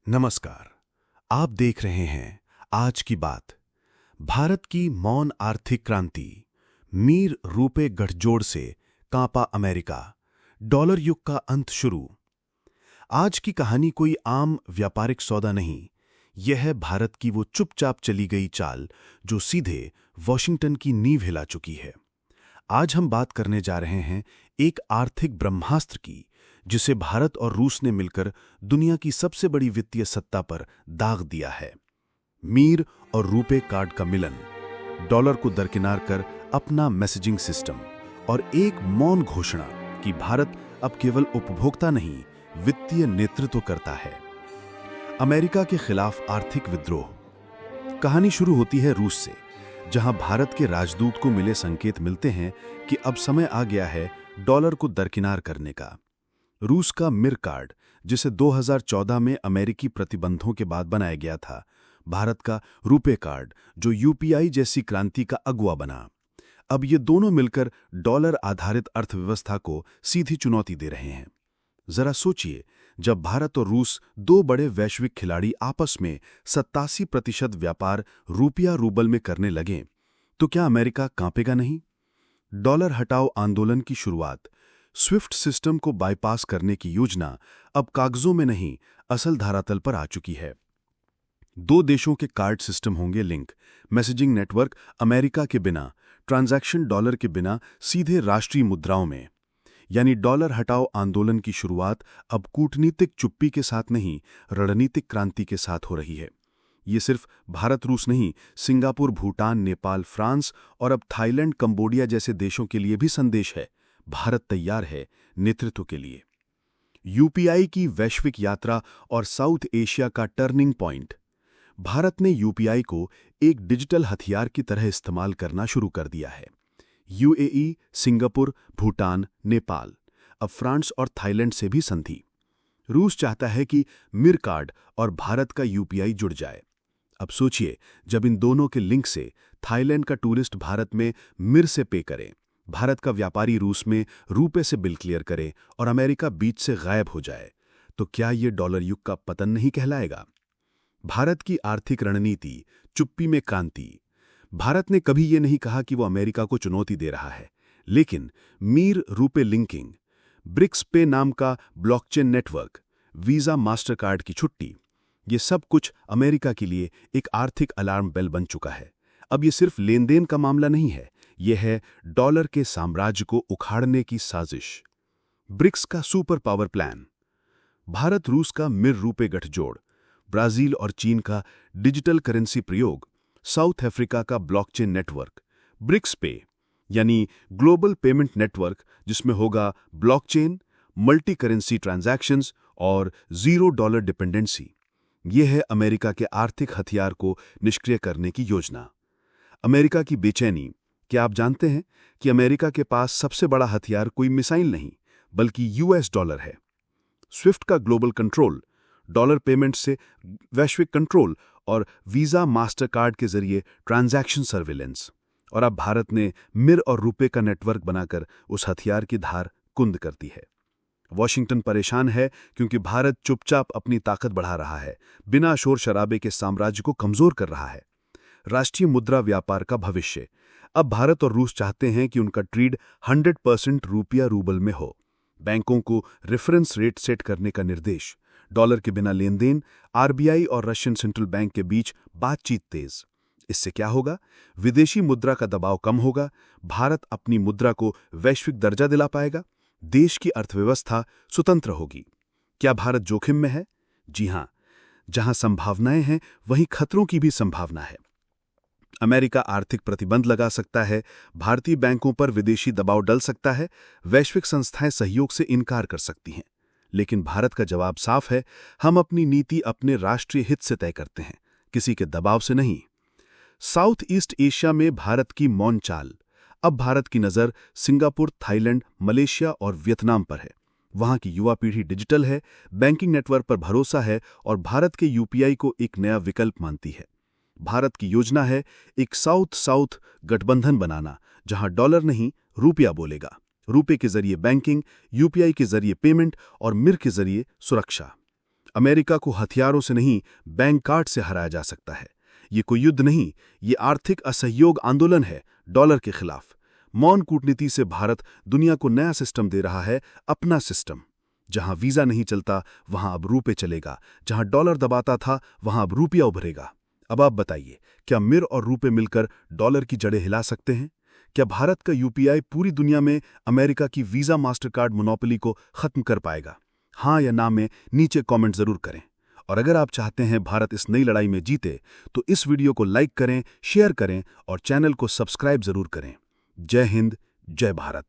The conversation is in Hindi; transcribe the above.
नमस्कार। आप देख रहे हैं आज की बात। भारत की मौन आर्थिक क्रांति, मीर रूपे गठजोड़ से कांपा अमेरिका, डॉलर युग का अंत शुरू। आज की कहानी कोई आम व्यापारिक सौदा नहीं, यह है भारत की वो चुपचाप चली गई चाल जो सीधे वॉशिंगटन की नींव हिला चुकी है। आज हम बात करने जा रहे हैं एक आर्थिक ब्रह्मास्त्र की, जिसे भारत और रूस ने मिलकर दुनिया की सबसे बड़ी वित्तीय सत्ता पर दाग दिया है। मीर और रूपे कार्ड का मिलन, डॉलर को दरकिनार कर अपना मैसेजिंग सिस्टम और एक मौन घोषणा कि भारत अब केवल उपभोक्ता नहीं, वित्तीय नेतृत्व करता है। अमेरिका के खिलाफ आर्थिक विद्रोह। कहानी शुरू होती है रूस से, जहां भारत के राजदूत को मिले संकेत मिलते हैं कि अब समय आ गया है डॉलर को दरकिनार करने का। रूस का मिर कार्ड, जिसे 2014 में अमेरिकी प्रतिबंधों के बाद बनाया गया था, भारत का रुपे कार्ड, जो यूपीआई जैसी क्रांति का अगुवा बना। अब ये दोनों मिलकर डॉलर आधारित अर्थव्यवस्था को सीधी चुनौती दे रहे हैं। जरा सोचिए, जब भारत और रूस, दो बड़े वैश्विक खिलाड़ी, आपस में 87% व्यापार रुपया रूबल में करने लगें, तो क्या अमेरिका कांपेगा नहीं? डॉलर हटाओ आंदोलन की शुरुआत, स्विफ्ट सिस्टम को बाईपास करने की योजना अब कागजों में नहीं, असल धरातल पर आ चुकी है। दो देशों के कार्ड सिस्टम होंगे लिंक, मैसेजिंग नेटवर्क अमेरिका के बिना, ट्रांजैक्शन डॉलर के बिना सीधे राष्ट्रीय मुद्राओं में। यानी डॉलर हटाओ आंदोलन की शुरुआत अब कूटनीतिक चुप्पी के साथ नहीं, रणनीतिक क्रांति के साथ हो रही है। ये सिर्फ भारत रूस नहीं, सिंगापुर, भूटान, नेपाल, फ्रांस और अब थाईलैंड, कंबोडिया जैसे देशों के लिए भी संदेश है। भारत तैयार है नेतृत्व के लिए। यूपीआई की वैश्विक यात्रा और साउथ एशिया का टर्निंग पॉइंट। भारत ने यूपीआई को एक डिजिटल हथियार की तरह इस्तेमाल करना शुरू कर दिया है। यूएई, सिंगापुर, भूटान, नेपाल, अब फ्रांस और थाईलैंड से भी संधि। रूस चाहता है कि मिर कार्ड और भारत का यूपीआई जुड़ जाए। अब सोचिए, जब इन दोनों के लिंक से थाईलैंड का टूरिस्ट भारत में मिर से पे करे, भारत का व्यापारी रूस में रूपे से बिल क्लियर करे और अमेरिका बीच से गायब हो जाए, तो क्या ये डॉलर युग का पतन नहीं कहलाएगा? भारत की आर्थिक रणनीति, चुप्पी में क्रांति। भारत ने कभी ये नहीं कहा कि वो अमेरिका को चुनौती दे रहा है, लेकिन मीर रूपे लिंकिंग, ब्रिक्स पे नाम का blockchain network, visa master card की छुट्टी, ये सब कुछ अमेरिका के लिए एक आर्थिक अलार्म बेल बन चुका है। अब ये सिर्फ लेन देन का मामला नहीं है, यह है डॉलर के साम्राज्य को उखाड़ने की साजिश। ब्रिक्स का सुपर पावर प्लान, भारत रूस का मिर रूपे गठजोड़, ब्राजील और चीन का डिजिटल करेंसी प्रयोग, साउथ अफ्रीका का ब्लॉकचेन नेटवर्क, ब्रिक्स पे यानी ग्लोबल पेमेंट नेटवर्क, जिसमें होगा ब्लॉकचेन, मल्टी करेंसी ट्रांजैक्शंस और जीरो डॉलर डिपेंडेंसी। यह है अमेरिका के आर्थिक हथियार को निष्क्रिय करने की योजना। अमेरिका की बेचैनी। क्या आप जानते हैं कि अमेरिका के पास सबसे बड़ा हथियार कोई मिसाइल नहीं, बल्कि यूएस डॉलर है। स्विफ्ट का ग्लोबल कंट्रोल, डॉलर पेमेंट से वैश्विक कंट्रोल और वीजा मास्टर कार्ड के जरिए ट्रांजैक्शन सर्विलेंस। और अब भारत ने मिर और रुपे का नेटवर्क बनाकर उस हथियार की धार कुंद कर दी है। वॉशिंगटन परेशान है क्योंकि भारत चुपचाप अपनी ताकत बढ़ा रहा है, बिना शोर शराबे के साम्राज्य को कमजोर कर रहा है। राष्ट्रीय मुद्रा व्यापार का भविष्य। अब भारत और रूस चाहते हैं कि उनका ट्रेड 100% रुपया रूबल में हो। बैंकों को रेफरेंस रेट सेट करने का निर्देश, डॉलर के बिना लेन देन, आरबीआई और रशियन सेंट्रल बैंक के बीच बातचीत तेज। इससे क्या होगा? विदेशी मुद्रा का दबाव कम होगा, भारत अपनी मुद्रा को वैश्विक दर्जा दिला पाएगा, देश की अर्थव्यवस्था स्वतंत्र होगी। क्या भारत जोखिम में है? जी हां, जहां संभावनाएं हैं वहीं खतरों की भी संभावना है। अमेरिका आर्थिक प्रतिबंध लगा सकता है, भारतीय बैंकों पर विदेशी दबाव डल सकता है, वैश्विक संस्थाएं सहयोग से इनकार कर सकती हैं। लेकिन भारत का जवाब साफ है, हम अपनी नीति अपने राष्ट्रीय हित से तय करते हैं, किसी के दबाव से नहीं। साउथ ईस्ट एशिया में भारत की मौन चाल। अब भारत की नज़र सिंगापुर, थाईलैंड, मलेशिया और वियतनाम पर है। वहां की युवा पीढ़ी डिजिटल है, बैंकिंग नेटवर्क पर भरोसा है और भारत के यूपीआई को एक नया विकल्प मानती है। भारत की योजना है एक साउथ साउथ गठबंधन बनाना, जहां डॉलर नहीं रुपया बोलेगा। रुपए के जरिए बैंकिंग, यूपीआई के जरिए पेमेंट और मिर के जरिए सुरक्षा। अमेरिका को हथियारों से नहीं, बैंक कार्ड से हराया जा सकता है। ये कोई युद्ध नहीं, ये आर्थिक असहयोग आंदोलन है डॉलर के खिलाफ। मौन कूटनीति से भारत दुनिया को नया सिस्टम दे रहा है, अपना सिस्टम। जहां वीजा नहीं चलता वहां अब रुपए चलेगा, जहां डॉलर दबाता था वहां अब रुपया उभरेगा। अब आप बताइए, क्या मिर और रुपए मिलकर डॉलर की जड़ें हिला सकते हैं? क्या भारत का यूपीआई पूरी दुनिया में अमेरिका की वीजा मास्टरकार्ड मोनोपोली को खत्म कर पाएगा? हाँ या ना में नीचे कमेंट जरूर करें। और अगर आप चाहते हैं भारत इस नई लड़ाई में जीते, तो इस वीडियो को लाइक करें, शेयर करें और चैनल को सब्सक्राइब जरूर करें। जय हिंद, जय भारत।